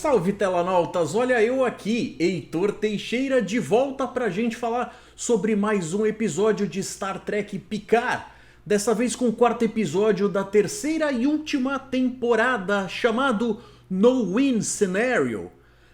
Salve telanautas, olha eu aqui, Heitor Teixeira, de volta pra gente falar sobre mais um episódio de Star Trek Picard. Dessa vez com o quarto episódio da terceira e última temporada, chamado No Win Scenario.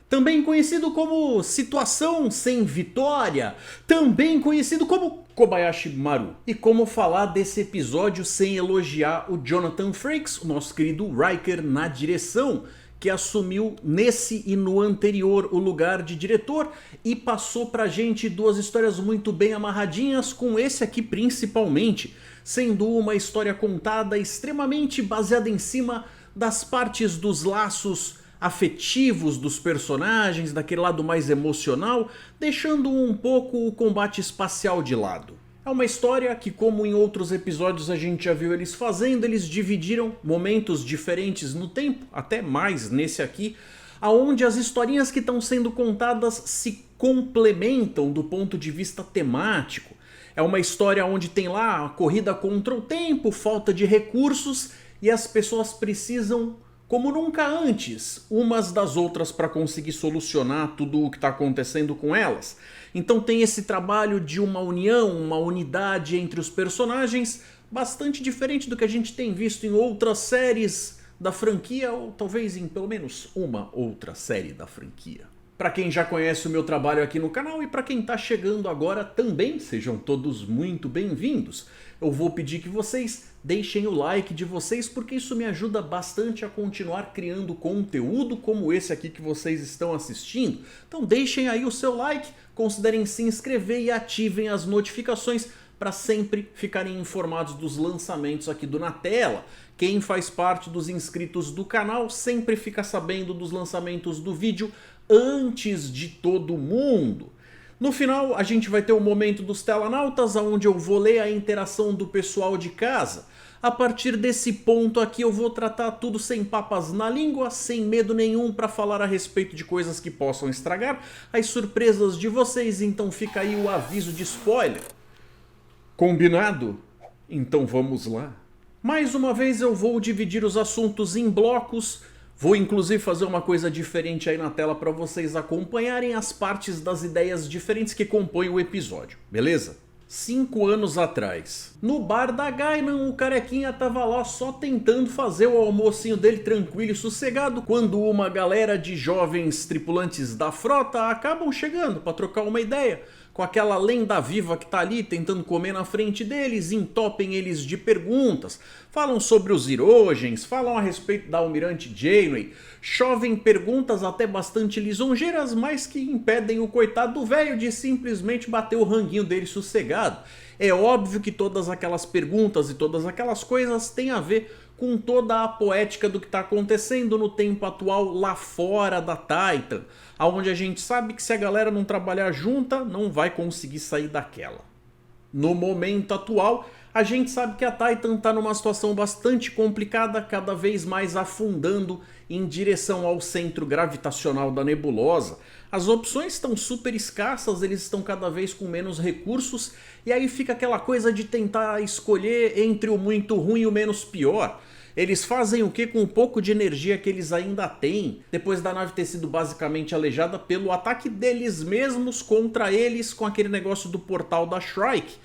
Também conhecido como Situação Sem Vitória, também conhecido como Kobayashi Maru. E como falar desse episódio sem elogiar o Jonathan Frakes, o nosso querido Riker na direção, que assumiu nesse e no anterior o lugar de diretor e passou pra gente duas histórias muito bem amarradinhas, com esse aqui principalmente, sendo uma história contada extremamente baseada em cima das partes dos laços afetivos dos personagens, daquele lado mais emocional, deixando um pouco o combate espacial de lado. É uma história que, como em outros episódios a gente já viu eles fazendo, eles dividiram momentos diferentes no tempo, até mais nesse aqui, aonde as historinhas que estão sendo contadas se complementam do ponto de vista temático. É uma história onde tem lá a corrida contra o tempo, falta de recursos e as pessoas precisam, como nunca antes, umas das outras para conseguir solucionar tudo o que está acontecendo com elas. Então tem esse trabalho de uma união, uma unidade entre os personagens, bastante diferente do que a gente tem visto em outras séries da franquia, ou talvez em pelo menos uma outra série da franquia. Para quem já conhece o meu trabalho aqui no canal e para quem está chegando agora também, sejam todos muito bem-vindos. Eu vou pedir que vocês deixem o like de vocês, porque isso me ajuda bastante a continuar criando conteúdo como esse aqui que vocês estão assistindo. Então deixem aí o seu like, considerem se inscrever e ativem as notificações para sempre ficarem informados dos lançamentos aqui do Na Tela. Quem faz parte dos inscritos do canal sempre fica sabendo dos lançamentos do vídeo antes de todo mundo. No final a gente vai ter o momento dos telanautas, onde eu vou ler a interação do pessoal de casa. A partir desse ponto aqui eu vou tratar tudo sem papas na língua, sem medo nenhum para falar a respeito de coisas que possam estragar as surpresas de vocês, então fica aí o aviso de spoiler. Combinado? Então vamos lá. Mais uma vez eu vou dividir os assuntos em blocos. Vou inclusive fazer uma coisa diferente aí na tela para vocês acompanharem as partes das ideias diferentes que compõem o episódio, beleza? 5 anos atrás, no bar da Guinan, o carequinha tava lá só tentando fazer o almocinho dele tranquilo e sossegado, quando uma galera de jovens tripulantes da frota acabam chegando para trocar uma ideia com aquela lenda viva que tá ali tentando comer na frente deles, entopem eles de perguntas, falam sobre os Hirogens, falam a respeito da Almirante Janeway, chovem perguntas até bastante lisonjeiras, mas que impedem o coitado do velho de simplesmente bater o ranguinho dele sossegado. É óbvio que todas aquelas perguntas e todas aquelas coisas têm a ver com toda a poética do que está acontecendo no tempo atual lá fora da Titan, onde a gente sabe que se a galera não trabalhar junta, não vai conseguir sair daquela. No momento atual, a gente sabe que a Titan está numa situação bastante complicada, cada vez mais afundando em direção ao centro gravitacional da nebulosa. As opções estão super escassas, eles estão cada vez com menos recursos, e aí fica aquela coisa de tentar escolher entre o muito ruim e o menos pior. Eles fazem o que com o pouco de energia que eles ainda têm, depois da nave ter sido basicamente aleijada pelo ataque deles mesmos contra eles com aquele negócio do portal da Shrike.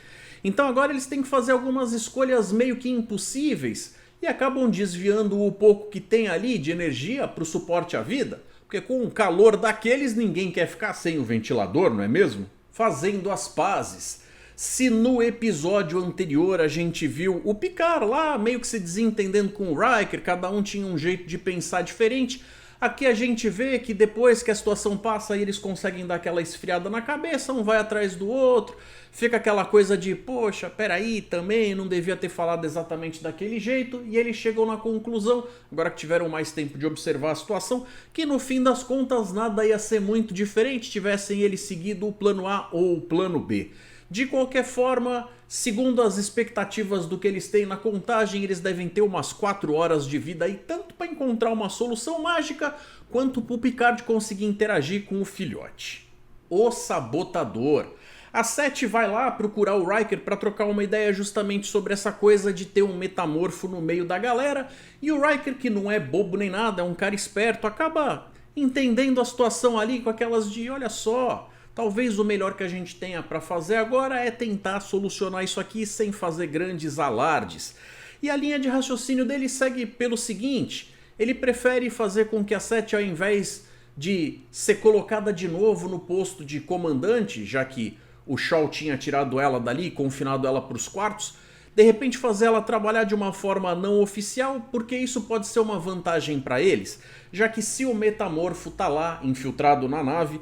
Então agora eles têm que fazer algumas escolhas meio que impossíveis e acabam desviando o pouco que tem ali de energia para o suporte à vida, porque com o calor daqueles ninguém quer ficar sem o ventilador, não é mesmo? Fazendo as pazes. Se no episódio anterior a gente viu o Picard lá meio que se desentendendo com o Riker, cada um tinha um jeito de pensar diferente, aqui a gente vê que depois que a situação passa eles conseguem dar aquela esfriada na cabeça, um vai atrás do outro, fica aquela coisa de poxa, peraí, também não devia ter falado exatamente daquele jeito, e eles chegam na conclusão, agora que tiveram mais tempo de observar a situação, que no fim das contas nada ia ser muito diferente, tivessem eles seguido o plano A ou o plano B. De qualquer forma, segundo as expectativas do que eles têm na contagem, eles devem ter umas 4 horas de vida aí, tanto para encontrar uma solução mágica, quanto para o Picard conseguir interagir com o filhote. O Sabotador. A Sete vai lá procurar o Riker para trocar uma ideia justamente sobre essa coisa de ter um metamorfo no meio da galera, e o Riker, que não é bobo nem nada, é um cara esperto, acaba entendendo a situação ali com aquelas de, olha só, talvez o melhor que a gente tenha para fazer agora é tentar solucionar isso aqui sem fazer grandes alardes. E a linha de raciocínio dele segue pelo seguinte: ele prefere fazer com que a Sete, ao invés de ser colocada de novo no posto de comandante, já que o Shaw tinha tirado ela dali e confinado ela para os quartos, de repente fazer ela trabalhar de uma forma não oficial, porque isso pode ser uma vantagem para eles, já que se o metamorfo tá lá, infiltrado na nave,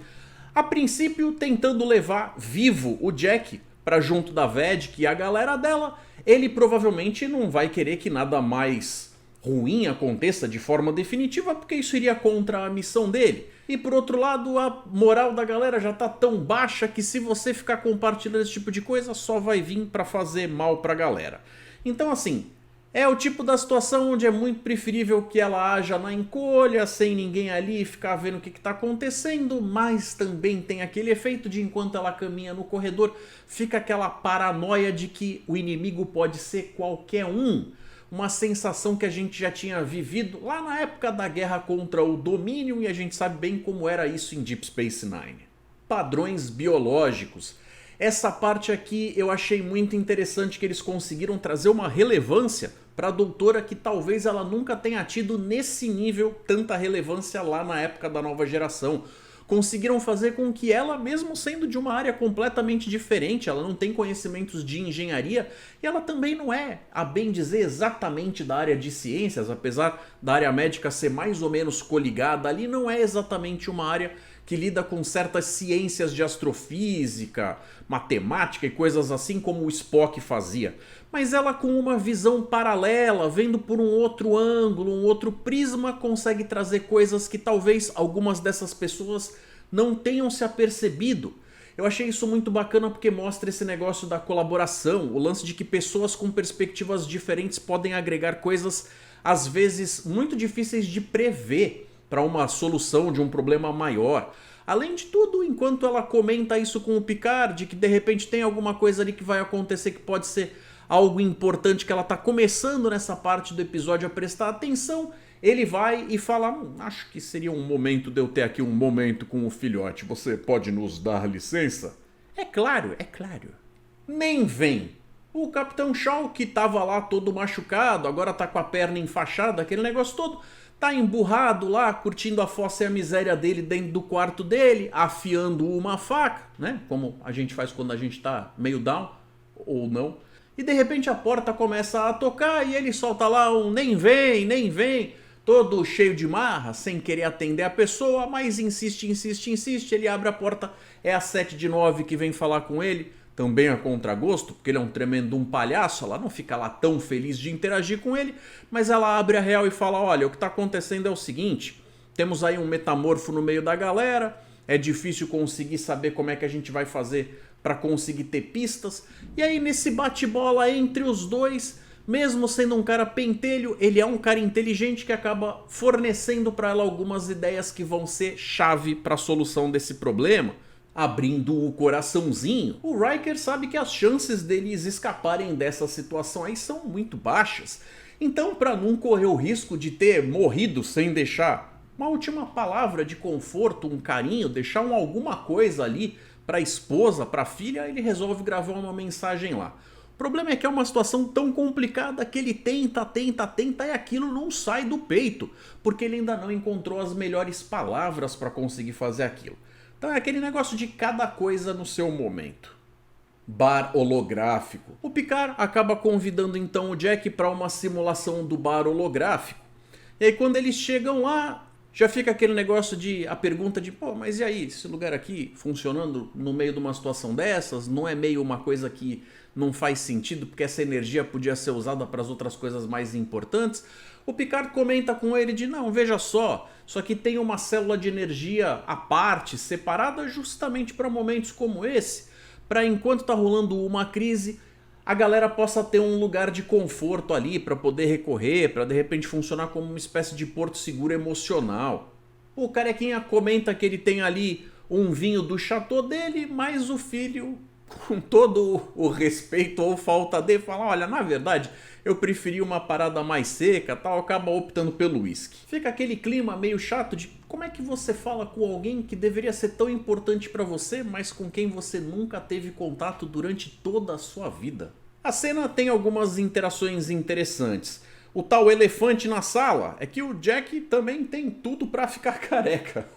a princípio tentando levar vivo o Jack para junto da Vedic e a galera dela, ele provavelmente não vai querer que nada mais ruim aconteça de forma definitiva, porque isso iria contra a missão dele. E por outro lado, a moral da galera já tá tão baixa que se você ficar compartilhando esse tipo de coisa, só vai vir pra fazer mal pra galera. Então assim, é o tipo da situação onde é muito preferível que ela haja na encolha, sem ninguém ali ficar vendo o que tá acontecendo, mas também tem aquele efeito de enquanto ela caminha no corredor, fica aquela paranoia de que o inimigo pode ser qualquer um. Uma sensação que a gente já tinha vivido lá na época da guerra contra o Dominion, e a gente sabe bem como era isso em Deep Space Nine. Padrões biológicos. Essa parte aqui eu achei muito interessante, que eles conseguiram trazer uma relevância para a doutora que talvez ela nunca tenha tido nesse nível tanta relevância lá na época da nova geração. Conseguiram fazer com que ela, mesmo sendo de uma área completamente diferente, ela não tem conhecimentos de engenharia e ela também não é, a bem dizer, exatamente da área de ciências, apesar da área médica ser mais ou menos coligada ali, não é exatamente uma área que lida com certas ciências de astrofísica, matemática e coisas assim como o Spock fazia. Mas ela, com uma visão paralela, vendo por um outro ângulo, um outro prisma, consegue trazer coisas que talvez algumas dessas pessoas não tenham se apercebido. Eu achei isso muito bacana porque mostra esse negócio da colaboração, o lance de que pessoas com perspectivas diferentes podem agregar coisas, às vezes, muito difíceis de prever para uma solução de um problema maior. Além de tudo, enquanto ela comenta isso com o Picard, de que de repente tem alguma coisa ali que vai acontecer que pode ser algo importante, que ela está começando nessa parte do episódio a prestar atenção, ele vai e fala: acho que seria um momento de eu ter aqui um momento com o filhote, você pode nos dar licença? É claro, é claro. Nem vem. O Capitão Shaw, que estava lá todo machucado, agora tá com a perna enfaixada, aquele negócio todo, tá emburrado lá, curtindo a fossa e a miséria dele dentro do quarto dele, afiando uma faca, né? Como a gente faz quando a gente tá meio down, ou não. E de repente a porta começa a tocar e ele solta lá um nem vem, todo cheio de marra, sem querer atender a pessoa, mas insiste, ele abre a porta, é a 7 de 9 que vem falar com ele, também a contragosto, porque ele é um tremendo palhaço, ela não fica lá tão feliz de interagir com ele, mas ela abre a real e fala: olha, o que está acontecendo é o seguinte, temos aí um metamorfo no meio da galera, é difícil conseguir saber como é que a gente vai fazer para conseguir ter pistas, e aí nesse bate-bola entre os dois, mesmo sendo um cara pentelho, ele é um cara inteligente que acaba fornecendo para ela algumas ideias que vão ser chave para a solução desse problema, abrindo o coraçãozinho. O Riker sabe que as chances deles escaparem dessa situação aí são muito baixas, então para não correr o risco de ter morrido sem deixar uma última palavra de conforto, um carinho, deixar alguma coisa ali para a esposa, para a filha, ele resolve gravar uma mensagem lá. O problema é que é uma situação tão complicada que ele tenta e aquilo não sai do peito, porque ele ainda não encontrou as melhores palavras para conseguir fazer aquilo. Então é aquele negócio de cada coisa no seu momento. Bar holográfico. O Picard acaba convidando então o Jack para uma simulação do bar holográfico. E aí quando eles chegam lá, já fica aquele negócio de, a pergunta de, pô, mas e aí, esse lugar aqui funcionando no meio de uma situação dessas, não é meio uma coisa que não faz sentido, porque essa energia podia ser usada para as outras coisas mais importantes? O Picard comenta com ele de, não, veja só, isso aqui tem uma célula de energia à parte, separada justamente para momentos como esse, para enquanto tá rolando uma crise, a galera possa ter um lugar de conforto ali para poder recorrer, para de repente funcionar como uma espécie de porto seguro emocional. O carequinha comenta que ele tem ali um vinho do chateau dele, mas o filho com todo o respeito ou falta de, fala, olha, na verdade, eu preferi uma parada mais seca, tal, acaba optando pelo whisky. Fica aquele clima meio chato de como é que você fala com alguém que deveria ser tão importante pra você, mas com quem você nunca teve contato durante toda a sua vida. A cena tem algumas interações interessantes. O tal elefante na sala é que o Jack também tem tudo pra ficar careca.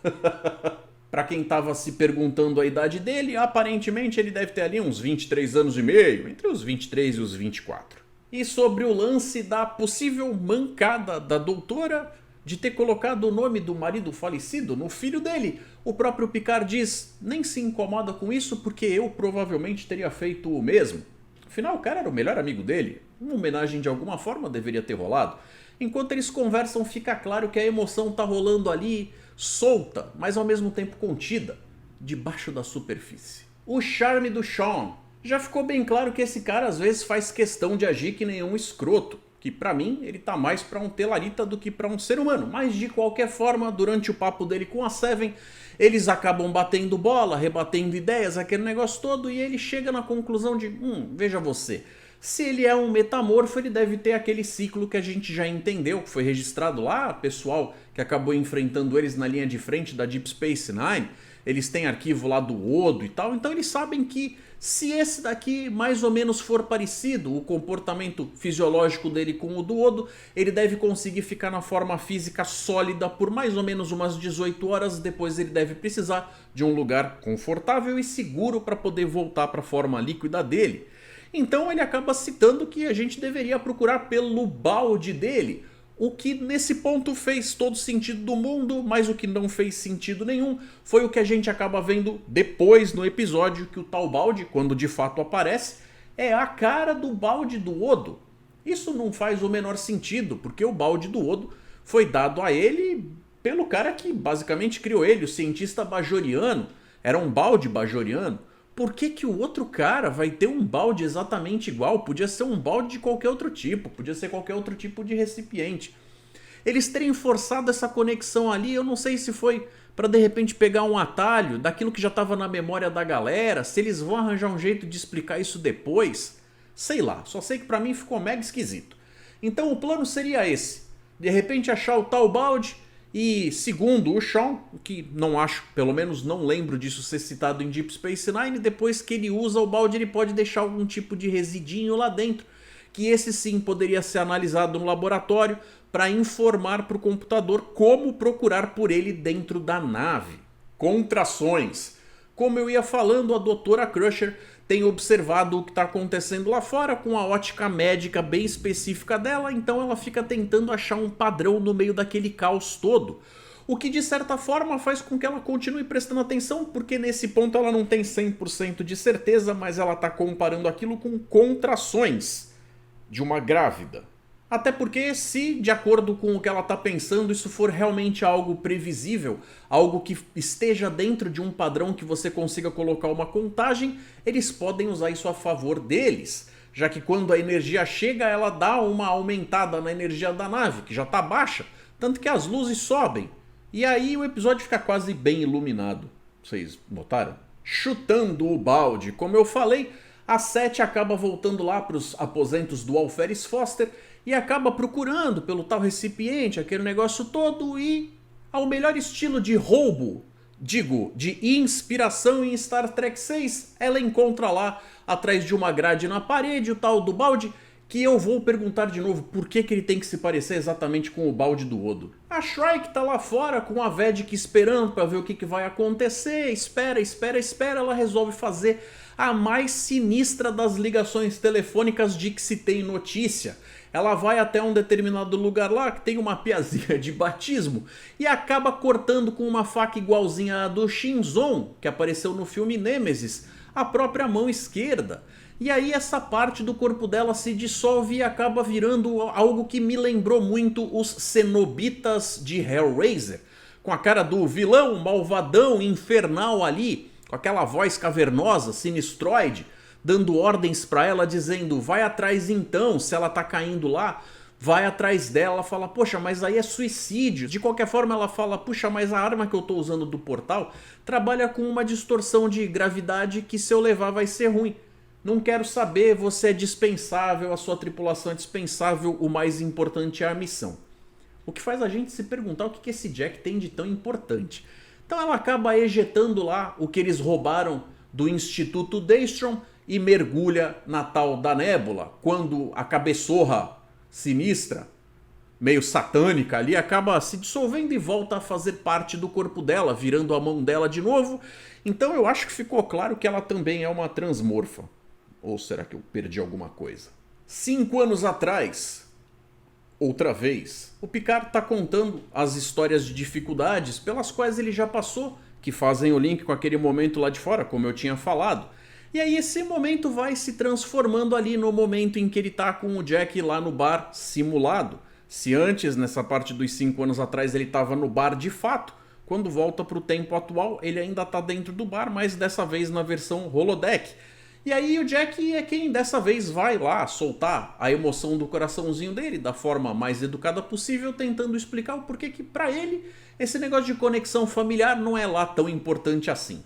Pra quem tava se perguntando a idade dele, aparentemente ele deve ter ali uns 23 anos e meio, entre os 23 e os 24. E sobre o lance da possível mancada da doutora de ter colocado o nome do marido falecido no filho dele, o próprio Picard diz, nem se incomoda com isso porque eu provavelmente teria feito o mesmo. Afinal, o cara era o melhor amigo dele, uma homenagem de alguma forma deveria ter rolado. Enquanto eles conversam, fica claro que a emoção tá rolando ali, solta, mas ao mesmo tempo contida, debaixo da superfície. O charme do Sean. Já ficou bem claro que esse cara às vezes faz questão de agir que nem um escroto, que pra mim ele tá mais pra um telarita do que pra um ser humano, mas de qualquer forma, durante o papo dele com a Seven, eles acabam batendo bola, rebatendo ideias, aquele negócio todo, e ele chega na conclusão de, veja você, se ele é um metamorfo, ele deve ter aquele ciclo que a gente já entendeu, que foi registrado lá, pessoal que acabou enfrentando eles na linha de frente da Deep Space Nine, eles têm arquivo lá do Odo e tal, então eles sabem que se esse daqui mais ou menos for parecido, o comportamento fisiológico dele com o do Odo, ele deve conseguir ficar na forma física sólida por mais ou menos umas 18 horas, depois ele deve precisar de um lugar confortável e seguro para poder voltar para a forma líquida dele. Então ele acaba citando que a gente deveria procurar pelo balde dele, o que nesse ponto fez todo sentido do mundo, mas o que não fez sentido nenhum foi o que a gente acaba vendo depois no episódio, que o tal balde, quando de fato aparece, é a cara do balde do Odo. Isso não faz o menor sentido, porque o balde do Odo foi dado a ele pelo cara que basicamente criou ele, o cientista bajoriano, era um balde bajoriano. Por que que o outro cara vai ter um balde exatamente igual? Podia ser um balde de qualquer outro tipo, podia ser qualquer outro tipo de recipiente. Eles terem forçado essa conexão ali, eu não sei se foi para de repente pegar um atalho daquilo que já estava na memória da galera, se eles vão arranjar um jeito de explicar isso depois. Sei lá, só sei que pra mim ficou mega esquisito. Então o plano seria esse, de repente achar o tal balde. E segundo o Sean, o que não acho, pelo menos não lembro disso ser citado em Deep Space Nine, depois que ele usa o balde ele pode deixar algum tipo de residinho lá dentro, que esse sim poderia ser analisado no laboratório para informar para o computador como procurar por ele dentro da nave. Contrações. Como eu ia falando, a Doutora Crusher tem observado o que está acontecendo lá fora com a ótica médica bem específica dela, então ela fica tentando achar um padrão no meio daquele caos todo. O que de certa forma faz com que ela continue prestando atenção, porque nesse ponto ela não tem 100% de certeza, mas ela está comparando aquilo com contrações de uma grávida. Até porque se, de acordo com o que ela está pensando, isso for realmente algo previsível, algo que esteja dentro de um padrão que você consiga colocar uma contagem, eles podem usar isso a favor deles. Já que quando a energia chega, ela dá uma aumentada na energia da nave, que já está baixa, tanto que as luzes sobem. E aí o episódio fica quase bem iluminado. Vocês notaram? Chutando o balde, como eu falei, a Sete acaba voltando lá para os aposentos do Alferes Foster e acaba procurando pelo tal recipiente, aquele negócio todo, e ao melhor estilo de roubo, digo, de inspiração em Star Trek VI, ela encontra lá, atrás de uma grade na parede, o tal do balde, que eu vou perguntar de novo por que ele tem que se parecer exatamente com o balde do Odo. A Shrike tá lá fora com a Vedic esperando para ver o que vai acontecer, espera, ela resolve fazer a mais sinistra das ligações telefônicas de que se tem notícia. Ela vai até um determinado lugar lá que tem uma piazinha de batismo e acaba cortando com uma faca igualzinha a do Shinzon, que apareceu no filme Nemesis, a própria mão esquerda. E aí essa parte do corpo dela se dissolve e acaba virando algo que me lembrou muito os cenobitas de Hellraiser, com a cara do vilão malvadão infernal ali, com aquela voz cavernosa, sinistroide, dando ordens pra ela dizendo, vai atrás então, se ela tá caindo lá, vai atrás dela, fala, poxa, mas aí é suicídio. De qualquer forma ela fala, puxa, mas a arma que eu tô usando do portal trabalha com uma distorção de gravidade que se eu levar vai ser ruim. Não quero saber, você é dispensável, a sua tripulação é dispensável, o mais importante é a missão. O que faz a gente se perguntar o que esse Jack tem de tão importante. Então ela acaba ejetando lá o que eles roubaram do Instituto Daystrom e mergulha na tal da nébula, quando a cabeçorra sinistra, meio satânica ali, acaba se dissolvendo e volta a fazer parte do corpo dela, virando a mão dela de novo. Então eu acho que ficou claro que ela também é uma transmorfa. Ou será que eu perdi alguma coisa? 5 anos atrás, outra vez, o Picard está contando as histórias de dificuldades pelas quais ele já passou, que fazem o link com aquele momento lá de fora, como eu tinha falado. E aí esse momento vai se transformando ali no momento em que ele tá com o Jack lá no bar simulado. Se antes, nessa parte dos 5 anos atrás, ele estava no bar de fato, quando volta pro tempo atual, ele ainda tá dentro do bar, mas dessa vez na versão holodeck. E aí o Jack é quem dessa vez vai lá soltar a emoção do coraçãozinho dele da forma mais educada possível, tentando explicar o porquê que pra ele esse negócio de conexão familiar não é lá tão importante assim.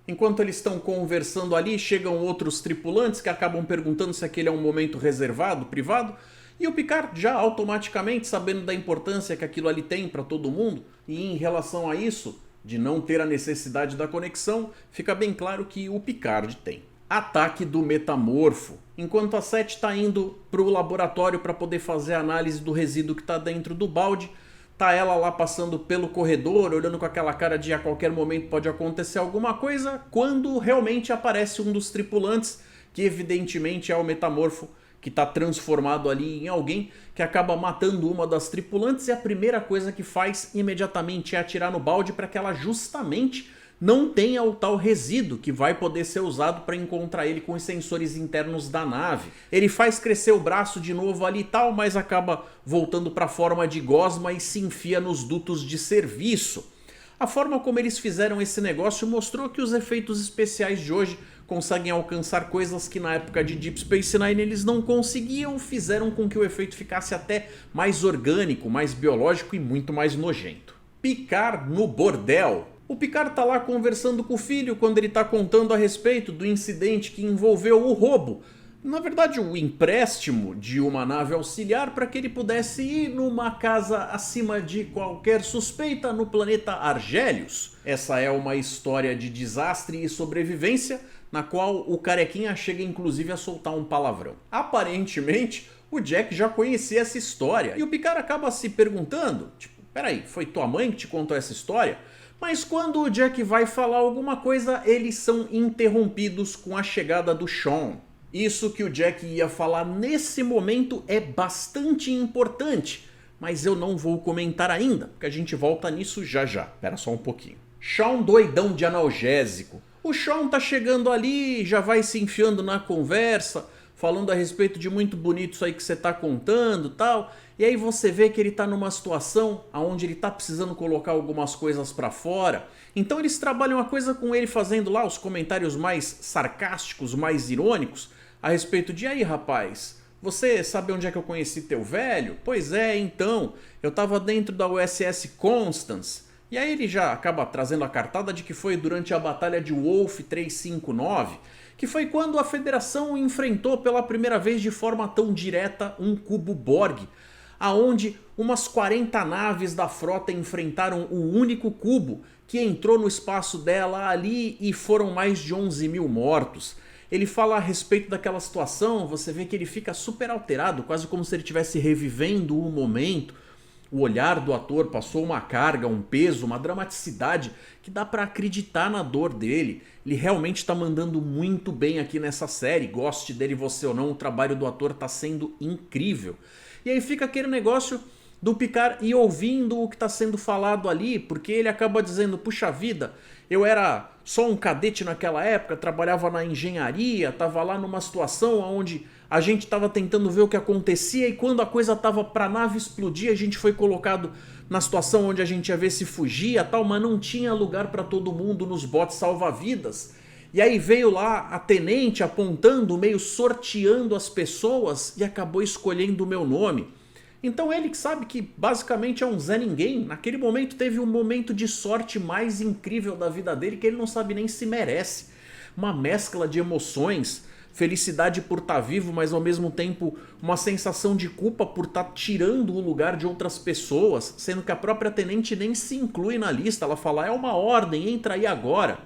Enquanto eles estão conversando ali, chegam outros tripulantes que acabam perguntando se aquele é um momento reservado, privado, e o Picard já automaticamente, sabendo da importância que aquilo ali tem para todo mundo, e em relação a isso, de não ter a necessidade da conexão, fica bem claro que o Picard tem. Ataque do metamorfo. Enquanto a Sete está indo para o laboratório para poder fazer a análise do resíduo que está dentro do balde, tá ela lá passando pelo corredor, olhando com aquela cara de a qualquer momento pode acontecer alguma coisa, quando realmente aparece um dos tripulantes, que evidentemente é o metamorfo, que está transformado ali em alguém, que acaba matando uma das tripulantes, e a primeira coisa que faz imediatamente é atirar no balde para que ela justamente não tenha o tal resíduo que vai poder ser usado para encontrar ele com os sensores internos da nave. Ele faz crescer o braço de novo ali e tal, mas acaba voltando para a forma de gosma e se enfia nos dutos de serviço. A forma como eles fizeram esse negócio mostrou que os efeitos especiais de hoje conseguem alcançar coisas que na época de Deep Space Nine eles não conseguiam, fizeram com que o efeito ficasse até mais orgânico, mais biológico e muito mais nojento. Picard no bordel. O Picard tá lá conversando com o filho quando ele tá contando a respeito do incidente que envolveu o roubo. Na verdade, o empréstimo de uma nave auxiliar para que ele pudesse ir numa casa acima de qualquer suspeita no planeta Argélios. Essa é uma história de desastre e sobrevivência, na qual o carequinha chega inclusive a soltar um palavrão. Aparentemente, o Jack já conhecia essa história, e o Picard acaba se perguntando, tipo, peraí, foi tua mãe que te contou essa história? Mas quando o Jack vai falar alguma coisa, eles são interrompidos com a chegada do Sean. Isso que o Jack ia falar nesse momento é bastante importante, mas eu não vou comentar ainda, porque a gente volta nisso já já. Espera só um pouquinho. Sean doidão de analgésico. O Sean tá chegando ali, já vai se enfiando na conversa, falando a respeito de muito bonito isso aí que você tá contando e tal. E aí você vê que ele tá numa situação onde ele tá precisando colocar algumas coisas pra fora. Então eles trabalham a coisa com ele fazendo lá os comentários mais sarcásticos, mais irônicos, a respeito de, aí rapaz, você sabe onde é que eu conheci teu velho? Pois é, então, eu tava dentro da USS Constance. E aí ele já acaba trazendo a cartada de que foi durante a batalha de Wolf 359, que foi quando a Federação enfrentou pela primeira vez de forma tão direta um cubo Borg, aonde umas 40 naves da frota enfrentaram o único cubo que entrou no espaço dela ali e foram mais de 11 mil mortos. Ele fala a respeito daquela situação, você vê que ele fica super alterado, quase como se ele estivesse revivendo o momento. O olhar do ator passou uma carga, um peso, uma dramaticidade que dá pra acreditar na dor dele. Ele realmente tá mandando muito bem aqui nessa série, goste dele você ou não, o trabalho do ator tá sendo incrível. E aí fica aquele negócio do Picard ir ouvindo o que está sendo falado ali, porque ele acaba dizendo, puxa vida, eu era só um cadete naquela época, trabalhava na engenharia, estava lá numa situação onde a gente estava tentando ver o que acontecia e quando a coisa estava para a nave explodir, a gente foi colocado na situação onde a gente ia ver se fugia tal, mas não tinha lugar para todo mundo nos botes salva-vidas. E aí veio lá a tenente apontando, meio sorteando as pessoas e acabou escolhendo o meu nome. Então ele que sabe que basicamente é um Zé Ninguém, naquele momento teve um momento de sorte mais incrível da vida dele que ele não sabe nem se merece. Uma mescla de emoções, felicidade por estar vivo, mas ao mesmo tempo uma sensação de culpa por estar tirando o lugar de outras pessoas, sendo que a própria tenente nem se inclui na lista, ela fala, é uma ordem, entra aí agora.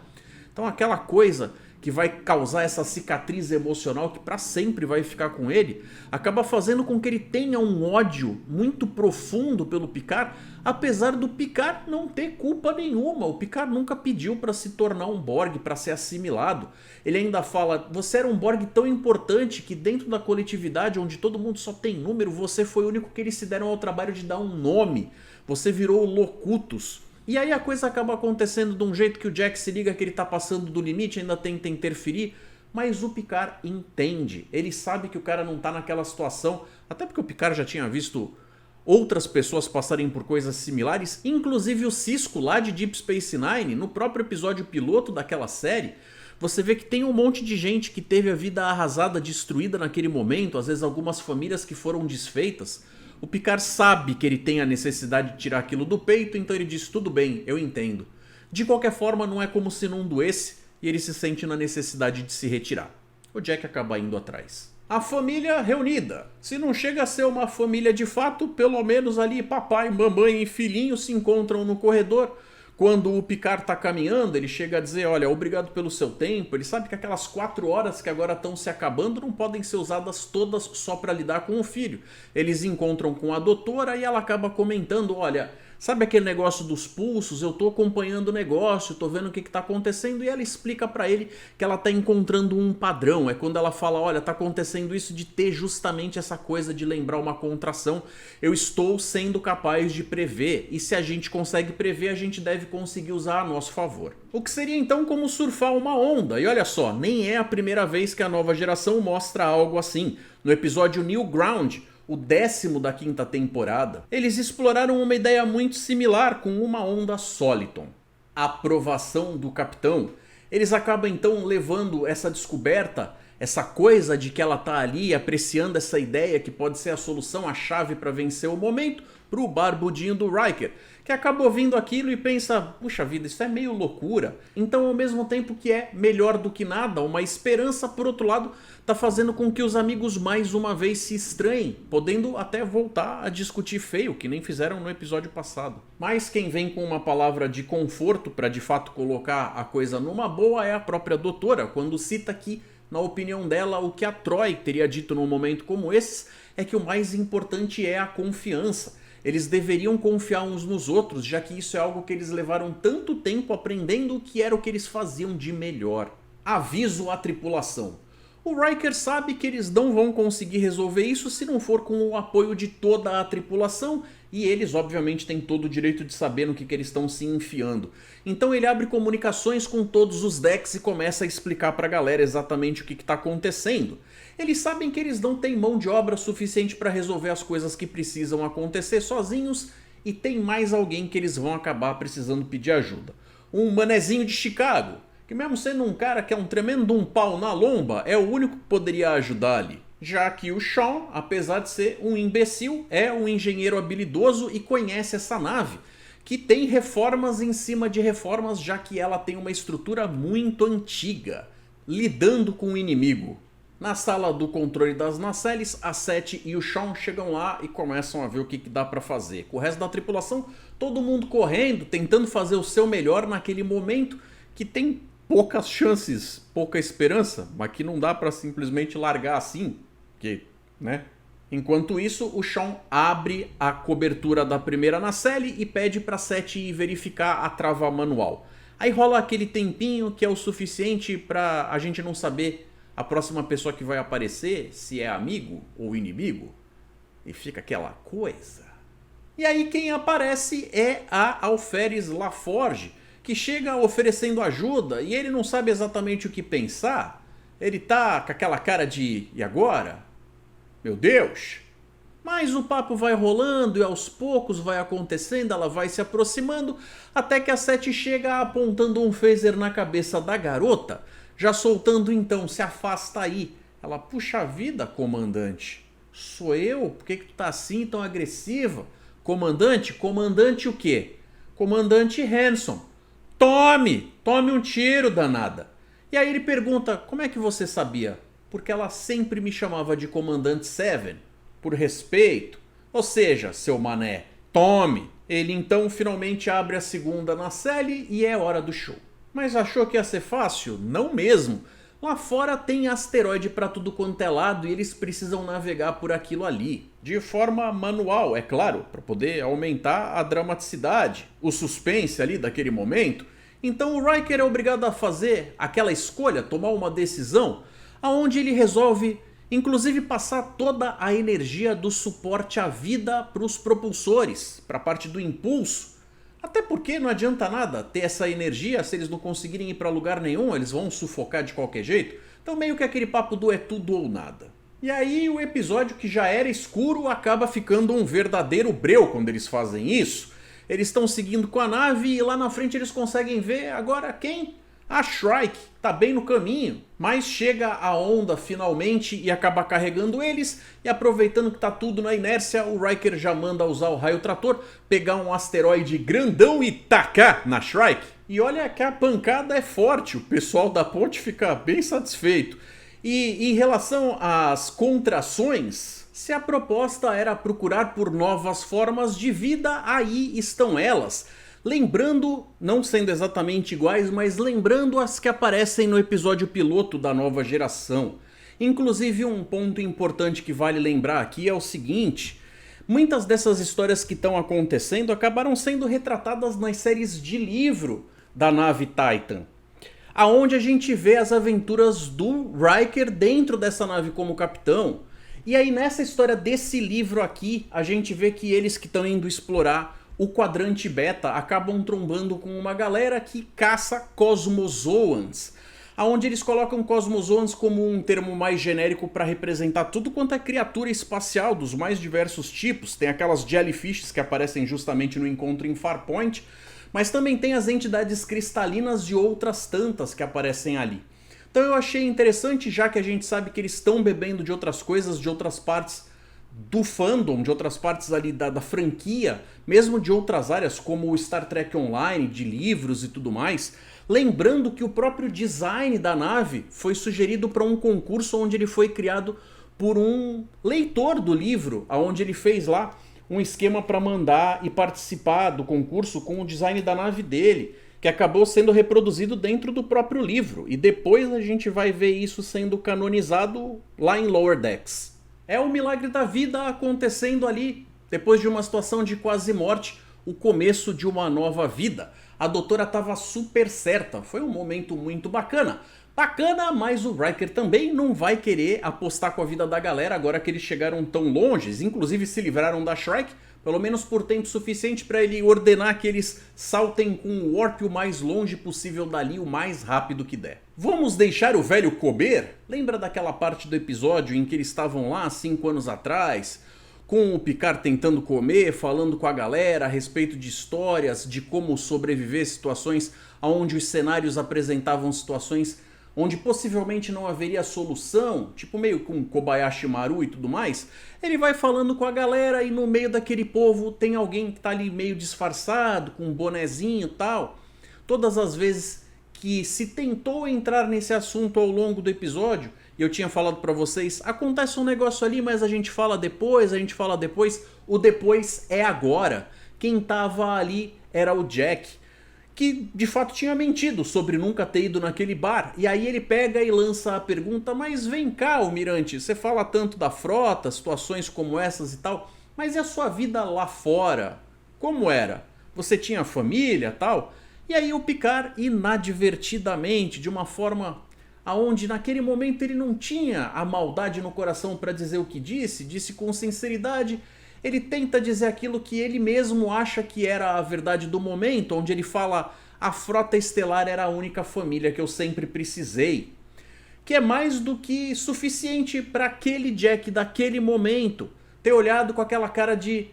Então aquela coisa que vai causar essa cicatriz emocional que para sempre vai ficar com ele, acaba fazendo com que ele tenha um ódio muito profundo pelo Picard, apesar do Picard não ter culpa nenhuma. O Picard nunca pediu para se tornar um Borg, para ser assimilado. Ele ainda fala, você era um Borg tão importante que dentro da coletividade onde todo mundo só tem número, você foi o único que eles se deram ao trabalho de dar um nome. Você virou o Locutus. E aí a coisa acaba acontecendo de um jeito que o Jack se liga que ele tá passando do limite, ainda tenta interferir, mas o Picard entende. Ele sabe que o cara não tá naquela situação, até porque o Picard já tinha visto outras pessoas passarem por coisas similares, inclusive o Sisko lá de Deep Space Nine, no próprio episódio piloto daquela série. Você vê que tem um monte de gente que teve a vida arrasada, destruída naquele momento, às vezes algumas famílias que foram desfeitas. O Picard sabe que ele tem a necessidade de tirar aquilo do peito, então ele diz, tudo bem, eu entendo. De qualquer forma, não é como se não doesse e ele se sente na necessidade de se retirar. O Jack acaba indo atrás. A família reunida. Se não chega a ser uma família de fato, pelo menos ali papai, mamãe e filhinho se encontram no corredor. Quando o Picard tá caminhando, ele chega a dizer, olha, obrigado pelo seu tempo. Ele sabe que aquelas 4 horas que agora estão se acabando não podem ser usadas todas só para lidar com o filho. Eles encontram com a doutora e ela acaba comentando, olha, sabe aquele negócio dos pulsos? Eu tô acompanhando o negócio, tô vendo o que tá acontecendo. E ela explica para ele que ela tá encontrando um padrão. É quando ela fala, olha, tá acontecendo isso de ter justamente essa coisa de lembrar uma contração. Eu estou sendo capaz de prever. E se a gente consegue prever, a gente deve conseguir usar a nosso favor. O que seria então como surfar uma onda. E olha só, nem é a primeira vez que a nova geração mostra algo assim. No episódio New Ground, o 10º da 5ª temporada, eles exploraram uma ideia muito similar com uma onda Soliton. A aprovação do capitão. Eles acabam então levando essa descoberta, essa coisa de que ela tá ali apreciando essa ideia que pode ser a solução, a chave para vencer o momento, pro barbudinho do Riker, que acaba ouvindo aquilo e pensa, puxa vida, isso é meio loucura. Então ao mesmo tempo que é melhor do que nada, uma esperança, por outro lado, tá fazendo com que os amigos mais uma vez se estranhem, podendo até voltar a discutir feio, que nem fizeram no episódio passado. Mas quem vem com uma palavra de conforto para de fato colocar a coisa numa boa é a própria doutora, quando cita que, na opinião dela, o que a Troi teria dito num momento como esse é que o mais importante é a confiança. Eles deveriam confiar uns nos outros, já que isso é algo que eles levaram tanto tempo aprendendo que era o que eles faziam de melhor. Aviso à tripulação. O Riker sabe que eles não vão conseguir resolver isso se não for com o apoio de toda a tripulação, e eles obviamente têm todo o direito de saber no que eles estão se enfiando. Então ele abre comunicações com todos os decks e começa a explicar pra galera exatamente o que está acontecendo. Eles sabem que eles não têm mão de obra suficiente para resolver as coisas que precisam acontecer sozinhos, e tem mais alguém que eles vão acabar precisando pedir ajuda. Um manezinho de Chicago, que mesmo sendo um cara que é um tremendo um pau na lomba, é o único que poderia ajudar ali. Já que o Sean, apesar de ser um imbecil, é um engenheiro habilidoso e conhece essa nave, que tem reformas em cima de reformas, já que ela tem uma estrutura muito antiga, lidando com o inimigo. Na sala do controle das nacelles, a Sete e o Sean chegam lá e começam a ver o que dá pra fazer. Com o resto da tripulação, todo mundo correndo, tentando fazer o seu melhor naquele momento que tem poucas chances, pouca esperança, mas que não dá pra simplesmente largar assim, porque, né? Enquanto isso, o Sean abre a cobertura da primeira nacelle e pede pra Sete ir verificar a trava manual. Aí rola aquele tempinho que é o suficiente pra a gente não saber a próxima pessoa que vai aparecer, se é amigo ou inimigo, e fica aquela coisa. E aí quem aparece é a Alferes Laforge, que chega oferecendo ajuda e ele não sabe exatamente o que pensar. Ele tá com aquela cara de, e agora? Meu Deus! Mas o papo vai rolando e aos poucos vai acontecendo, ela vai se aproximando, até que a Sete chega apontando um phaser na cabeça da garota, já soltando então, se afasta aí. Ela, puxa vida, comandante. Sou eu? Por que tu tá assim, tão agressiva? Comandante? Comandante o quê? Comandante Hanson. Tome um tiro, danada. E aí ele pergunta, como é que você sabia? Porque ela sempre me chamava de Comandante Seven, por respeito. Ou seja, seu mané, tome. Ele então finalmente abre a segunda na série e é hora do show. Mas achou que ia ser fácil? Não mesmo. Lá fora tem asteroide pra tudo quanto é lado e eles precisam navegar por aquilo ali. De forma manual, é claro, para poder aumentar a dramaticidade, o suspense ali daquele momento. Então o Riker é obrigado a fazer aquela escolha, tomar uma decisão, aonde ele resolve inclusive passar toda a energia do suporte à vida para os propulsores, para a parte do impulso. Até porque não adianta nada ter essa energia se eles não conseguirem ir para lugar nenhum, eles vão sufocar de qualquer jeito. Então meio que aquele papo do é tudo ou nada. E aí o episódio que já era escuro acaba ficando um verdadeiro breu quando eles fazem isso. Eles estão seguindo com a nave e lá na frente eles conseguem ver agora quem? A Shrike, tá bem no caminho, mas chega a onda finalmente e acaba carregando eles, e aproveitando que tá tudo na inércia, o Riker já manda usar o raio trator, pegar um asteroide grandão e tacar na Shrike. E olha que a pancada é forte, o pessoal da ponte fica bem satisfeito. E em relação às contrações, se a proposta era procurar por novas formas de vida, aí estão elas. Lembrando, não sendo exatamente iguais, mas lembrando as que aparecem no episódio piloto da nova geração. Inclusive um ponto importante que vale lembrar aqui é o seguinte: muitas dessas histórias que estão acontecendo acabaram sendo retratadas nas séries de livro da nave Titan, aonde a gente vê as aventuras do Riker dentro dessa nave como capitão. E aí nessa história desse livro aqui, a gente vê que eles que estão indo explorar o quadrante beta acabam trombando com uma galera que caça Cosmozoans, aonde eles colocam Cosmozoans como um termo mais genérico para representar tudo quanto é criatura espacial dos mais diversos tipos. Tem aquelas jellyfishes que aparecem justamente no encontro em Farpoint, mas também tem as entidades cristalinas de outras tantas que aparecem ali. Então eu achei interessante, já que a gente sabe que eles estão bebendo de outras coisas, de outras partes do fandom, de outras partes ali da franquia, mesmo de outras áreas como o Star Trek Online, de livros e tudo mais. Lembrando que o próprio design da nave foi sugerido para um concurso onde ele foi criado por um leitor do livro, onde ele fez lá um esquema para mandar e participar do concurso com o design da nave dele, que acabou sendo reproduzido dentro do próprio livro. E depois a gente vai ver isso sendo canonizado lá em Lower Decks. É o milagre da vida acontecendo ali, depois de uma situação de quase morte, o começo de uma nova vida. A doutora estava super certa, foi um momento muito bacana. Bacana, mas o Riker também não vai querer apostar com a vida da galera agora que eles chegaram tão longe, inclusive se livraram da Shrike, pelo menos por tempo suficiente para ele ordenar que eles saltem com o warp o mais longe possível dali, o mais rápido que der. Vamos deixar o velho comer? Lembra daquela parte do episódio em que eles estavam lá 5 anos atrás, com o Picard tentando comer, falando com a galera a respeito de histórias, de como sobreviver situações onde os cenários apresentavam situações onde possivelmente não haveria solução, tipo meio com Kobayashi Maru e tudo mais. Ele vai falando com a galera e no meio daquele povo tem alguém que tá ali meio disfarçado, com um bonezinho e tal. Todas as vezes que se tentou entrar nesse assunto ao longo do episódio, e eu tinha falado pra vocês, acontece um negócio ali, mas a gente fala depois, o depois é agora. Quem tava ali era o Jack, que de fato tinha mentido sobre nunca ter ido naquele bar. E aí ele pega e lança a pergunta: mas vem cá, almirante, você fala tanto da frota, situações como essas e tal, mas e a sua vida lá fora? Como era? Você tinha família e tal? E aí o Picard, inadvertidamente, de uma forma aonde naquele momento ele não tinha a maldade no coração para dizer o que disse com sinceridade. Ele tenta dizer aquilo que ele mesmo acha que era a verdade do momento, onde ele fala: a frota estelar era a única família que eu sempre precisei. Que é mais do que suficiente para aquele Jack daquele momento ter olhado com aquela cara de: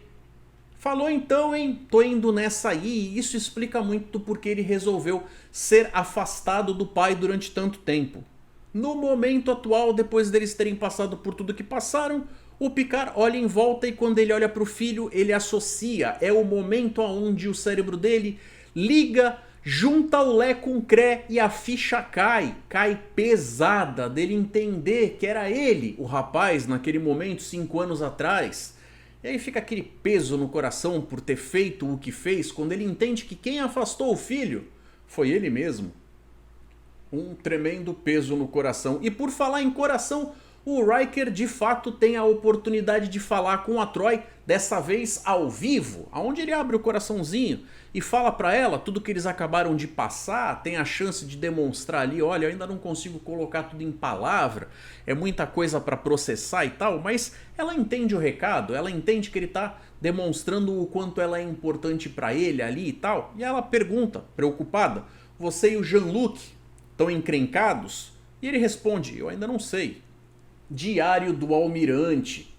falou então, hein? Tô indo nessa aí. E isso explica muito porque ele resolveu ser afastado do pai durante tanto tempo. No momento atual, depois deles terem passado por tudo que passaram, O Picard olha em volta e quando ele olha para o filho, ele associa. É o momento onde o cérebro dele liga, junta o Lé com o Cré e a ficha cai. Cai pesada dele entender que era ele, o rapaz, naquele momento, 5 anos atrás. E aí fica aquele peso no coração por ter feito o que fez, quando ele entende que quem afastou o filho foi ele mesmo. Um tremendo peso no coração. E por falar em coração, o Riker de fato tem a oportunidade de falar com a Troi, dessa vez ao vivo, onde ele abre o coraçãozinho e fala pra ela tudo que eles acabaram de passar, tem a chance de demonstrar ali, olha, eu ainda não consigo colocar tudo em palavra, é muita coisa pra processar e tal, mas ela entende o recado, ela entende que ele tá demonstrando o quanto ela é importante pra ele ali e tal, e ela pergunta, preocupada, você e o Jean-Luc estão encrencados? E ele responde, eu ainda não sei. Diário do Almirante.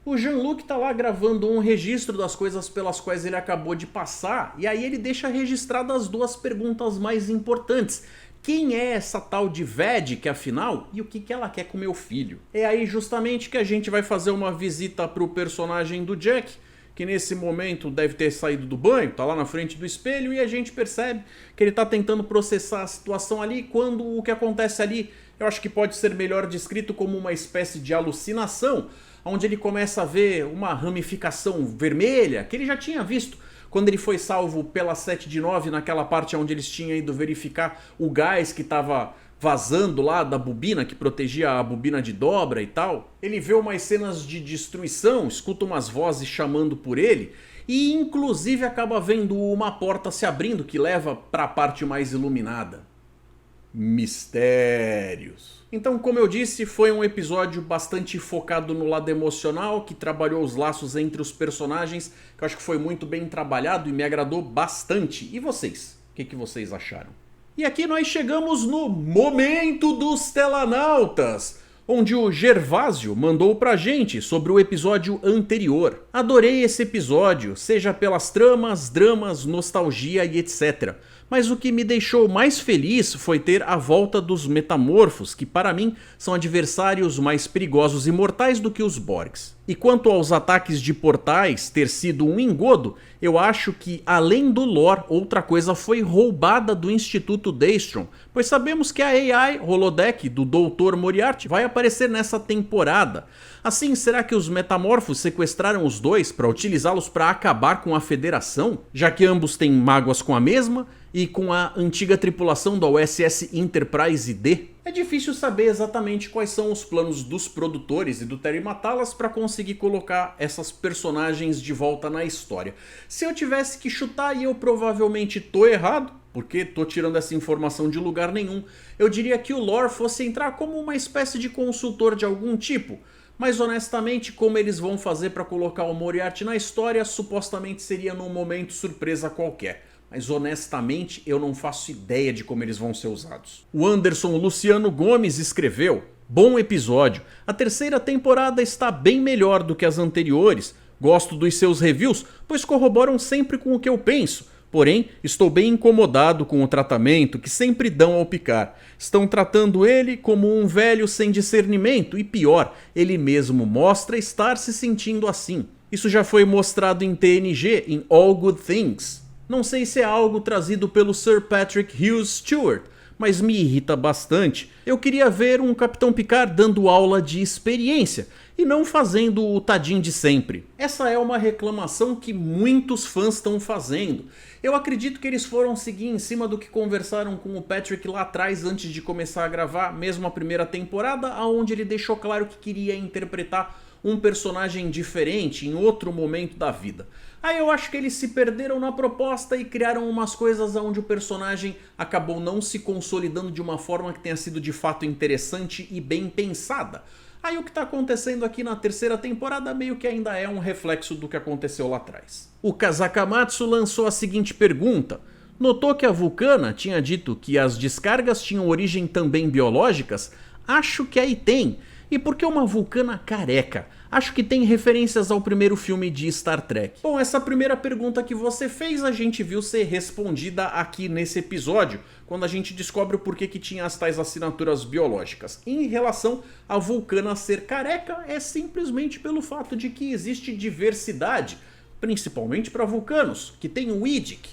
O Jean-Luc tá lá gravando um registro das coisas pelas quais ele acabou de passar, e aí ele deixa registradas as 2 perguntas mais importantes. Quem é essa tal de Vedic, afinal? E o que ela quer com meu filho? É aí justamente que a gente vai fazer uma visita pro personagem do Jack, que nesse momento deve ter saído do banho, tá lá na frente do espelho, e a gente percebe que ele tá tentando processar a situação ali, quando o que acontece ali, eu acho que pode ser melhor descrito como uma espécie de alucinação, onde ele começa a ver uma ramificação vermelha, que ele já tinha visto quando ele foi salvo pela 7 de 9, naquela parte onde eles tinham ido verificar o gás que estava vazando lá da bobina, que protegia a bobina de dobra e tal. Ele vê umas cenas de destruição, escuta umas vozes chamando por ele, e inclusive acaba vendo uma porta se abrindo que leva para a parte mais iluminada. Mistérios. Então, como eu disse, foi um episódio bastante focado no lado emocional, que trabalhou os laços entre os personagens, que eu acho que foi muito bem trabalhado e me agradou bastante. E vocês? O que vocês acharam? E aqui nós chegamos no momento dos Telanautas, onde o Gervásio mandou pra gente sobre o episódio anterior. Adorei esse episódio, seja pelas tramas, dramas, nostalgia e etc. Mas o que me deixou mais feliz foi ter a volta dos metamorfos, que para mim são adversários mais perigosos e mortais do que os Borgs. E quanto aos ataques de portais ter sido um engodo, eu acho que além do lore, outra coisa foi roubada do Instituto Daystrom, pois sabemos que a AI holodeck do Dr. Moriarty vai aparecer nessa temporada. Assim, será que os metamorfos sequestraram os dois para utilizá-los para acabar com a Federação? Já que ambos têm mágoas com a mesma e com a antiga tripulação da USS Enterprise D? É difícil saber exatamente quais são os planos dos produtores e do Terry Matalas para conseguir colocar essas personagens de volta na história. Se eu tivesse que chutar, e eu provavelmente tô errado, porque tô tirando essa informação de lugar nenhum, eu diria que o Lore fosse entrar como uma espécie de consultor de algum tipo. Mas honestamente, como eles vão fazer para colocar o Moriarty na história, supostamente seria num momento surpresa qualquer. Mas honestamente eu não faço ideia de como eles vão ser usados. O Anderson Luciano Gomes escreveu: bom episódio, a terceira temporada está bem melhor do que as anteriores. Gosto dos seus reviews, pois corroboram sempre com o que eu penso. Porém, estou bem incomodado com o tratamento que sempre dão ao Picard. Estão tratando ele como um velho sem discernimento e pior, ele mesmo mostra estar se sentindo assim. Isso já foi mostrado em TNG em All Good Things. Não sei se é algo trazido pelo Sir Patrick Hughes Stewart, mas me irrita bastante. Eu queria ver um Capitão Picard dando aula de experiência e não fazendo o tadinho de sempre. Essa é uma reclamação que muitos fãs estão fazendo. Eu acredito que eles foram seguir em cima do que conversaram com o Patrick lá atrás antes de começar a gravar mesmo a primeira temporada, onde ele deixou claro que queria interpretar um personagem diferente em outro momento da vida. Aí eu acho que eles se perderam na proposta e criaram umas coisas onde o personagem acabou não se consolidando de uma forma que tenha sido de fato interessante e bem pensada. Aí o que está acontecendo aqui na terceira temporada meio que ainda é um reflexo do que aconteceu lá atrás. O Kazakamatsu lançou a seguinte pergunta: notou que a Vulcana tinha dito que as descargas tinham origem também biológicas? Acho que aí tem. E por que uma vulcana careca? Acho que tem referências ao primeiro filme de Star Trek. Bom, essa primeira pergunta que você fez a gente viu ser respondida aqui nesse episódio, quando a gente descobre o porquê que tinha as tais assinaturas biológicas. Em relação à vulcana ser careca, é simplesmente pelo fato de que existe diversidade, principalmente para vulcanos, que tem o Idic,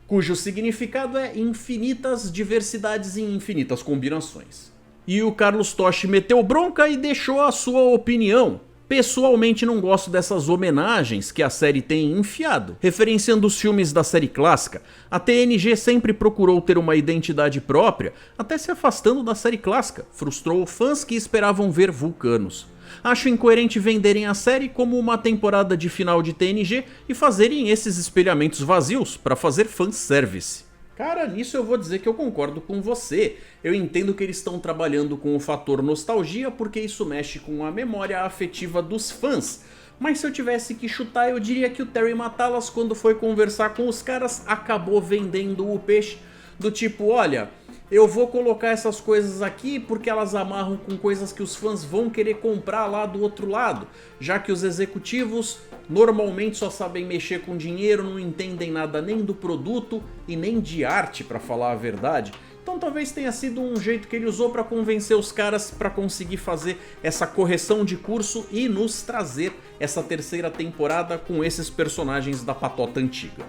cujo significado é infinitas diversidades e infinitas combinações. E o Carlos Toshi meteu bronca e deixou a sua opinião. Pessoalmente não gosto dessas homenagens que a série tem enfiado, referenciando os filmes da série clássica. A TNG sempre procurou ter uma identidade própria, até se afastando da série clássica, frustrou fãs que esperavam ver vulcanos. Acho incoerente venderem a série como uma temporada de final de TNG e fazerem esses espelhamentos vazios para fazer fanservice. Cara, nisso eu vou dizer que eu concordo com você. Eu entendo que eles estão trabalhando com o fator nostalgia porque isso mexe com a memória afetiva dos fãs. Mas se eu tivesse que chutar, eu diria que o Terry Matalas, quando foi conversar com os caras, acabou vendendo o peixe do tipo, olha, eu vou colocar essas coisas aqui porque elas amarram com coisas que os fãs vão querer comprar lá do outro lado, já que os executivos normalmente só sabem mexer com dinheiro, não entendem nada nem do produto e nem de arte, pra falar a verdade. Então talvez tenha sido um jeito que ele usou pra convencer os caras pra conseguir fazer essa correção de curso e nos trazer essa terceira temporada com esses personagens da patota antiga.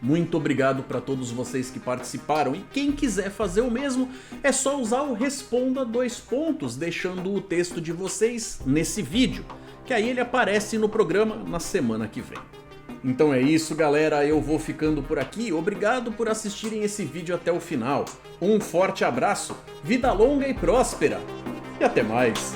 Muito obrigado para todos vocês que participaram e quem quiser fazer o mesmo é só usar o Responda 2 pontos, deixando o texto de vocês nesse vídeo, que aí ele aparece no programa na semana que vem. Então é isso galera, eu vou ficando por aqui, obrigado por assistirem esse vídeo até o final, um forte abraço, vida longa e próspera, e até mais!